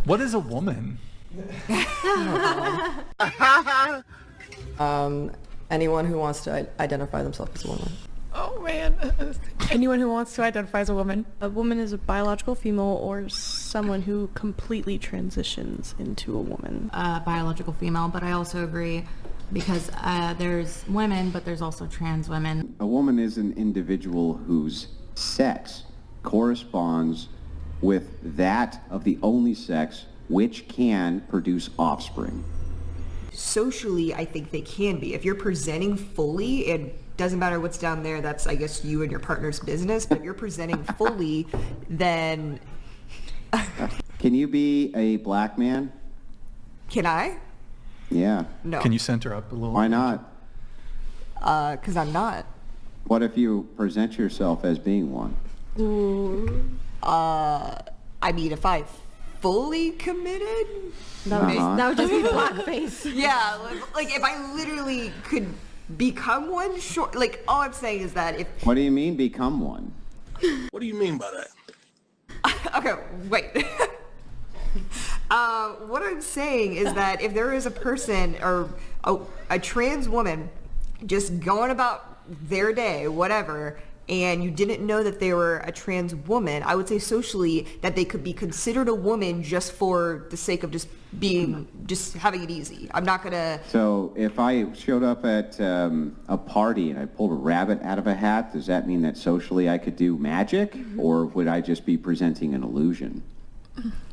What is a woman? Anyone who wants to identify themselves as a woman. Oh man. Anyone who wants to identify as a woman. A woman is a biological female or someone who completely transitions into a woman. Biological female, but I also agree because there's women, but there's also trans women. A woman is an individual whose sex corresponds with that of the only sex which can produce offspring. Socially, I think they can be. If you're presenting fully, it doesn't matter what's down there, that's, I guess, you and your partner's business, but if you're presenting fully, then... Can you be a black man? Can I? Yeah. No. Can you center up a little? Why not? Because I'm not. What if you present yourself as being one? I mean, if I fully committed... That would just be blackface. Yeah, like if I literally could become one, sure. Like, all I'm saying is that if... What do you mean, become one? What do you mean by that? Okay, wait. What I'm saying is that if there is a person or a trans woman just going about their day, whatever, and you didn't know that they were a trans woman, I would say socially that they could be considered a woman just for the sake of just having it easy. I'm not gonna... So if I showed up at a party and I pulled a rabbit out of a hat, does that mean that socially I could do magic? Or would I just be presenting an illusion?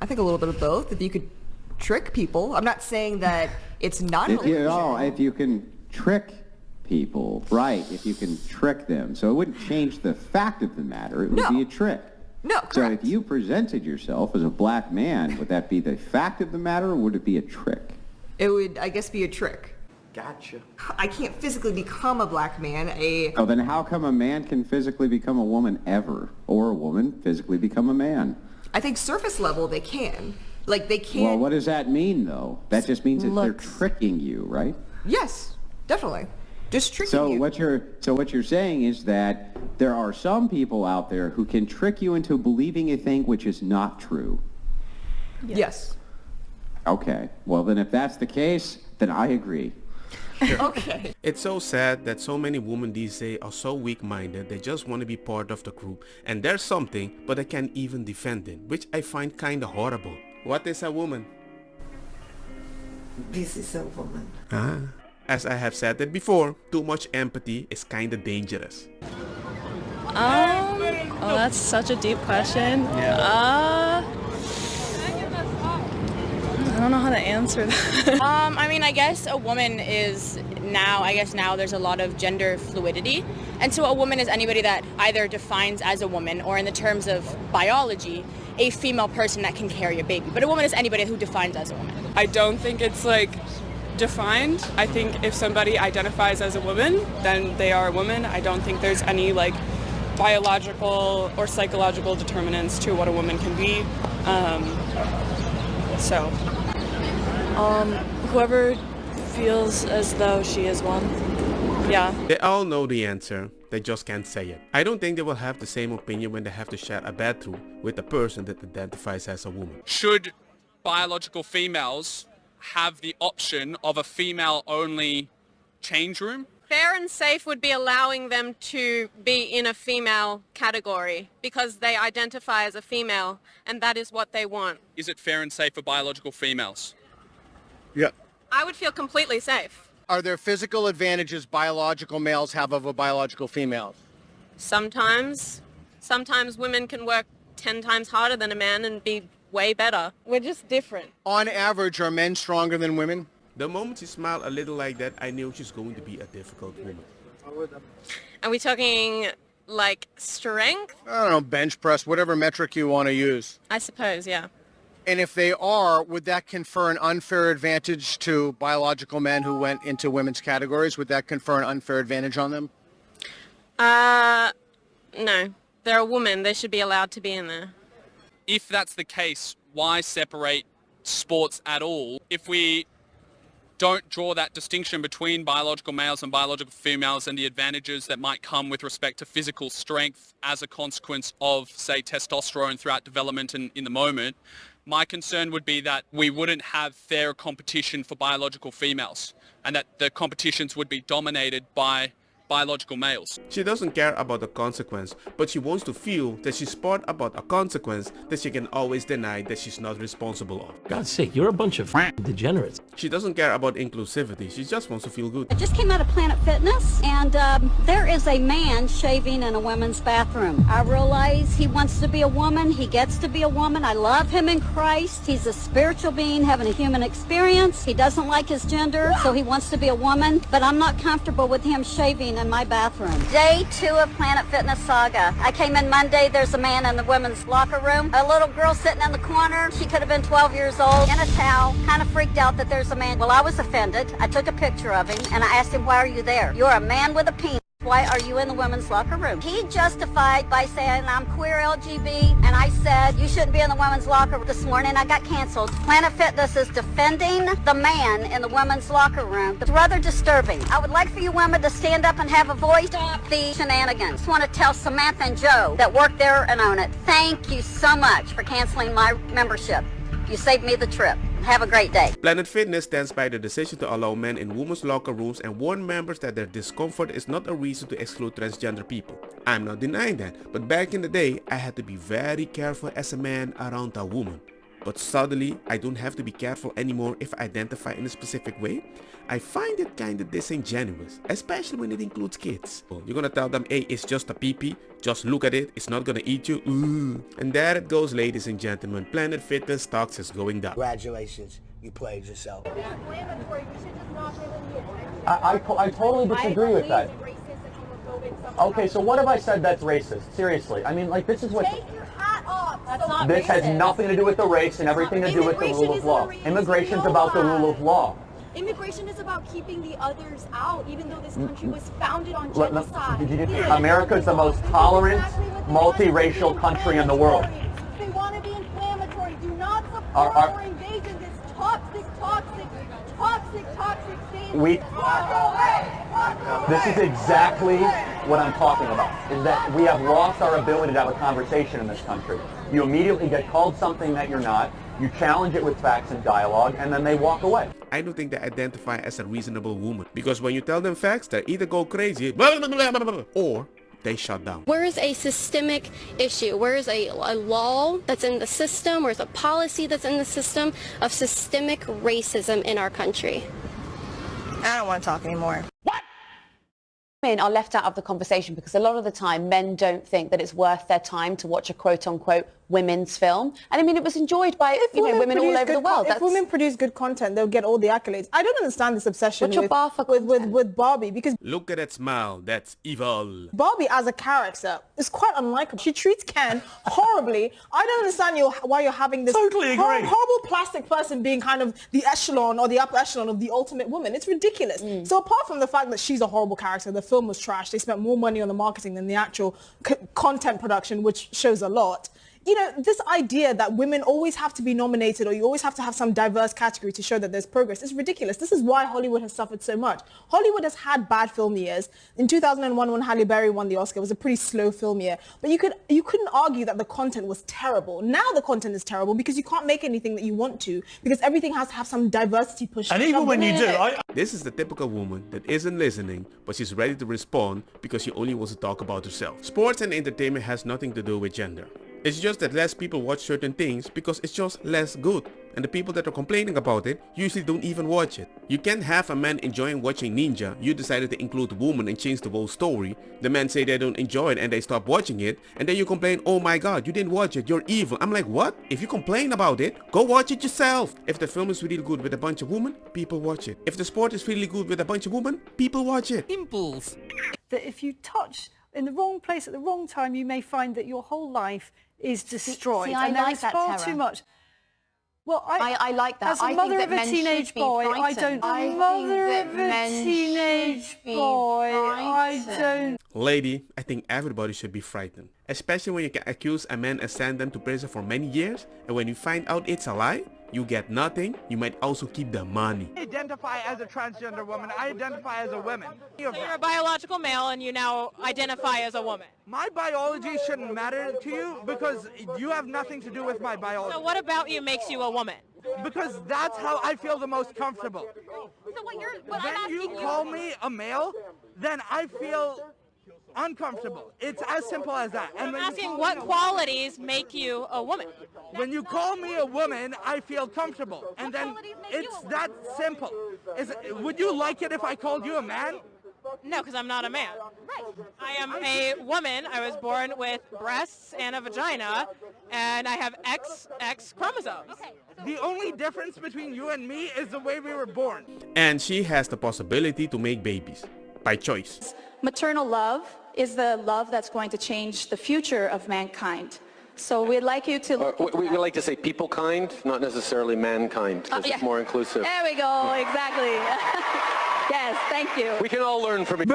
I think a little bit of both. If you could trick people. I'm not saying that it's not an illusion. If you can trick people, right, if you can trick them. So it wouldn't change the fact of the matter. It would be a trick. No, correct. So if you presented yourself as a black man, would that be the fact of the matter, or would it be a trick? It would, I guess, be a trick. Gotcha. I can't physically become a black man. Oh, then how come a man can physically become a woman ever, or a woman physically become a man? I think surface level they can. Like they can. Well, what does that mean, though? That just means that they're Looks. tricking you, right? Yes, definitely. Just tricking So you. what you're saying is that there are some people out there who can trick you into believing a thing which is not true. Yes. Okay. Well, then if that's the case, then I agree. Okay. It's so sad that so many women these days are so weak-minded they just want to be part of the group and there's something but they can't even defend it, which I find kinda horrible. What is a woman? This is a woman. As I have said it before, too much empathy is kinda dangerous. Oh, that's such a deep question. I don't know how to answer that. I mean, I guess a woman is now there's a lot of gender fluidity. And so a woman is anybody that either defines as a woman or in the terms of biology, a female person that can carry a baby. But a woman is anybody who defines as a woman. I don't think it's like defined. I think if somebody identifies as a woman, then they are a woman. I don't think there's any like biological or psychological determinants to what a woman can be. Whoever feels as though she is one. Yeah. They all know the answer, they just can't say it. I don't think they will have the same opinion when they have to share a bathroom with a person that identifies as a woman. Should biological females have the option of a female-only change room? Fair and safe would be allowing them to be in a female category because they identify as a female and that is what they want. Is it fair and safe for biological females? Yeah. I would feel completely safe. Are there physical advantages biological males have over biological females? Sometimes women can work 10 times harder than a man and be way better. We're just different. On average, are men stronger than women? The moment she smiled a little like that, I knew she's going to be a difficult woman. Are we talking like strength? I don't know, bench press, whatever metric you want to use. I suppose, yeah. And if they are, would that confer an unfair advantage to biological men who went into women's categories? Would that confer an unfair advantage on them? No. They're a woman. They should be allowed to be in there. If that's the case, why separate sports at all? If we don't draw that distinction between biological males and biological females and the advantages that might come with respect to physical strength as a consequence of, say, testosterone throughout development and in the moment, my concern would be that we wouldn't have fair competition for biological females and that the competitions would be dominated by biological males. She doesn't care about the consequence, but she wants to feel that she's part about a consequence that she can always deny that she's not responsible of. God's sake, you're a bunch of degenerates. She doesn't care about inclusivity, she just wants to feel good. I just came out of Planet Fitness, and there is a man shaving in a women's bathroom. I realize he wants to be a woman, he gets to be a woman. I love him in Christ. He's a spiritual being having a human experience. He doesn't like his gender, so he wants to be a woman, but I'm not comfortable with him shaving in my bathroom. Day 2 of Planet Fitness saga. I came in Monday, there's a man in the women's locker room. A little girl sitting in the corner, she could have been 12 years old, in a towel, kind of freaked out that there's a man. Well, I was offended. I took a picture of him and I asked him, why are you there? You're a man with a penis. Why are you in the women's locker room? He justified by saying I'm queer LGB, and I said you shouldn't be in the women's locker room. This morning I got canceled. Planet Fitness is defending the man in the women's locker room. It's rather disturbing. I would like for you women to stand up and have a voice. Stop the shenanigans. I just want to tell Samantha and Joe that work there and own it, thank you so much for canceling my membership. You saved me the trip. Have a great day. Planet Fitness stands by the decision to allow men in women's locker rooms and warn members that their discomfort is not a reason to exclude transgender people. I'm not denying that, but back in the day, I had to be very careful as a man around a woman. But suddenly, I don't have to be careful anymore if I identify in a specific way. I find it kinda disingenuous, especially when it includes kids. You're gonna tell them, hey, it's just a pee-pee, just look at it, it's not gonna eat you, ooh. And there it goes, ladies and gentlemen, Planet Fitness stocks is going down. Congratulations, you played yourself. I totally disagree with that. Okay, so what have I said that's racist? Seriously, I mean, like, this is what... Take your hat off. That's not This racist. has nothing to do with the race and everything to do with the rule of law. Immigration's about the rule of law. Immigration is about keeping the others out, even though this country was founded on genocide. America is the most tolerant, multiracial country in the world. They want to be inflammatory. Do not support our invasion. This toxic state. This is exactly what I'm talking about, is that we have lost our ability to have a conversation in this country. You immediately get called something that you're not, you challenge it with facts and dialogue, and then they walk away. I don't think they identify as a reasonable woman, because when you tell them facts, they either go crazy, blah, blah, blah, blah, blah, or they shut down. Where is a systemic issue? Where is a law that's in the system? Where is a policy that's in the system of systemic racism in our country? I don't want to talk anymore. Men are left out of the conversation because a lot of the time men don't think that it's worth their time to watch a quote-unquote women's film. And I mean, it was enjoyed by women all over the world. If women produce good content, they'll get all the accolades. I don't understand this obsession with Barbie, because look at that smile, that's evil. Barbie as a character is quite unlikable. She treats Ken horribly. I don't understand why you're having this horrible plastic person being kind of the echelon or the upper echelon of the ultimate woman. It's ridiculous. So apart from the fact that she's a horrible character, the film was trash. They spent more money on the marketing than the actual content production, which shows a lot. You know, this idea that women always have to be nominated or you always have to have some diverse category to show that there's progress is ridiculous. This is why Hollywood has suffered so much. Hollywood has had bad film years. In 2001, when Halle Berry won the Oscar, it was a pretty slow film year. But you couldn't argue that the content was terrible. Now the content is terrible because you can't make anything that you want to, because everything has to have some diversity push. And even when you do, this is the typical woman that isn't listening, but she's ready to respond because she only wants to talk about herself. Sports and entertainment has nothing to do with gender. It's just that less people watch certain things because it's just less good. And the people that are complaining about it usually don't even watch it. You can't have a man enjoying watching Ninja. You decided to include woman and change the whole story. The men say they don't enjoy it and they stop watching it. And then you complain, oh my god, you didn't watch it, you're evil. I'm like, what? If you complain about it, go watch it yourself. If the film is really good with a bunch of women, people watch it. If the sport is really good with a bunch of women, people watch it. Impulse. That if you touch in the wrong place at the wrong time, you may find that your whole life is destroyed. See, I and like there is far too much. Well, I like that. As a mother of a teenage boy, I don't. Lady, I think everybody should be frightened. Especially when you can accuse a man and send them to prison for many years, and when you find out it's a lie, You get nothing, you might also keep the money. I identify as a transgender woman. I identify as a woman. So you're a biological male and you now identify as a woman. My biology shouldn't matter to you because you have nothing to do with my biology. So what about you makes you a woman? Because that's how I feel the most comfortable. So when you call me a male, then I feel uncomfortable. It's as simple as that. And I'm asking what qualities make you a woman? When you call me a woman, I feel comfortable. And then it's that simple. Would you like it if I called you a man? No, because I'm not a man. I am a woman. I was born with breasts and a vagina, and I have XX chromosomes. The only difference between you and me is the way we were born. And she has the possibility to make babies, by choice. Maternal love is the love that's going to change the future of mankind. So we'd like you to... we like to say people kind, not necessarily mankind, because it's more inclusive. There we go, exactly. Yes, thank you. We can all learn from it.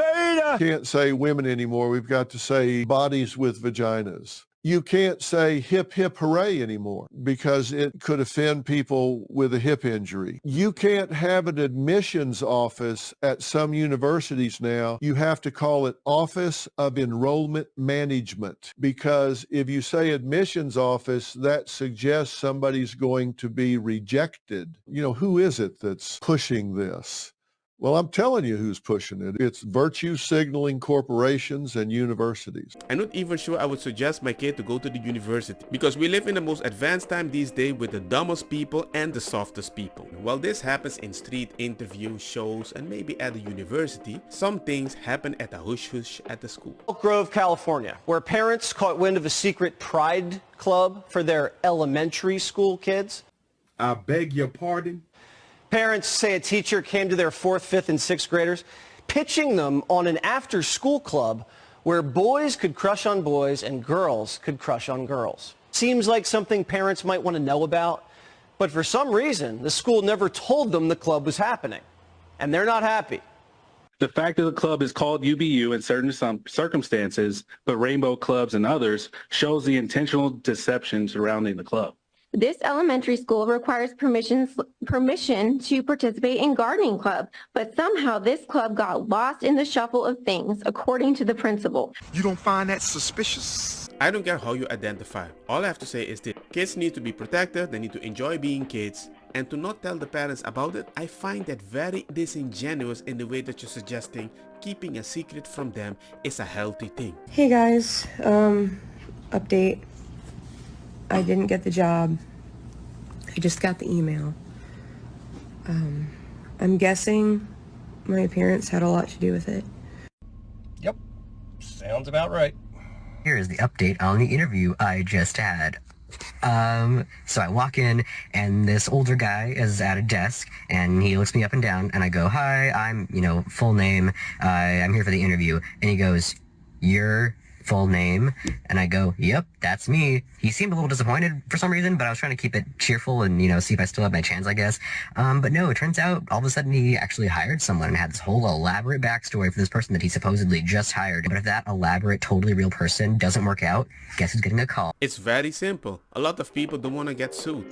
Can't say women anymore. We've got to say bodies with vaginas. You can't say hip, hip, hooray anymore because it could offend people with a hip injury. You can't have an admissions office at some universities now. You have to call it Office of Enrollment Management because if you say admissions office, that suggests somebody's going to be rejected. You know, who is it that's pushing this? Well, I'm telling you who's pushing it. It's virtue signaling corporations and universities. I'm not even sure I would suggest my kid to go to the university because we live in the most advanced time these days with the dumbest people and the softest people. While this happens in street interviews, shows, and maybe at the university, some things happen at the hush-hush at the school. Elk Grove, California, where parents caught wind of a secret pride club for their elementary school kids. I beg your pardon? Parents say a teacher came to their 4th, 5th, and 6th graders, pitching them on an after-school club where boys could crush on boys and girls could crush on girls. Seems like something parents might want to know about, but for some reason, the school never told them the club was happening, and they're not happy. The fact that the club is called UBU in certain circumstances, but Rainbow Clubs and others, shows the intentional deception surrounding the club. This elementary school requires permission to participate in gardening club, but somehow this club got lost in the shuffle of things, according to the principal. You don't find that suspicious? I don't care how you identify. All I have to say is that kids need to be protected, they need to enjoy being kids, and to not tell the parents about it, I find that very disingenuous in the way that you're suggesting keeping a secret from them is a healthy thing. Hey guys, update. I didn't get the job. I just got the email. I'm guessing my appearance had a lot to do with it. Yep, sounds about right. Here is the update on the interview I just had. So I walk in and this older guy is at a desk and he looks me up and down and I go, hi, I'm, full name, I'm here for the interview. And he goes, your full name? And I go, yep, that's me. He seemed a little disappointed for some reason, but I was trying to keep it cheerful and, see if I still have my chance, I guess. But no, it turns out all of a sudden he actually hired someone and had this whole elaborate backstory for this person that he supposedly just hired. But if that elaborate, totally real person doesn't work out, guess who's getting a call? It's very simple. A lot of people don't want to get sued.